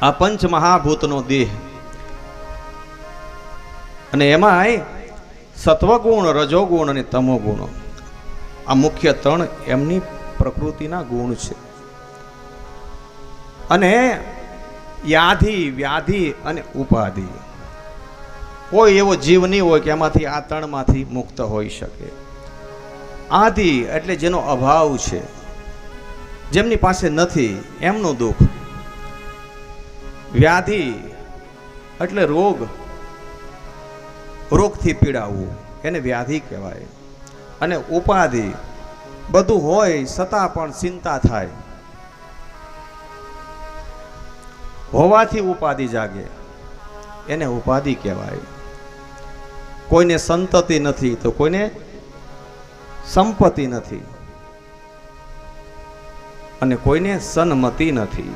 આ પંચ મહાભૂતનો દેહ અને એમાંય સત્વગુણ, રજોગુણ અને તમોગુણ, આ મુખ્ય ત્રણ એમની પ્રકૃતિના ગુણ છે. અને યાધિ, વ્યાધિ અને ઉપાધિ, કોઈ એવો જીવ નહીં હોય કે એમાંથી આ ત્રણમાંથી મુક્ત હોઈ શકે. આદિ એટલે જેનો અભાવ છે, જેમની પાસે નથી એમનું દુઃખ. વ્યાધિ એટલે રોગ, રોગથી પીડાવું એને વ્યાધિ કહેવાય. અને ઉપાધિ બધું હોય છતાં પણ ચિંતા થાય, હોવાથી ઉપાધિ જાગે એને ઉપાધિ કહેવાય. કોઈને સંતતિ નથી તો કોઈને સંપત્તિ નથી, અને કોઈને સન્મતિ નથી.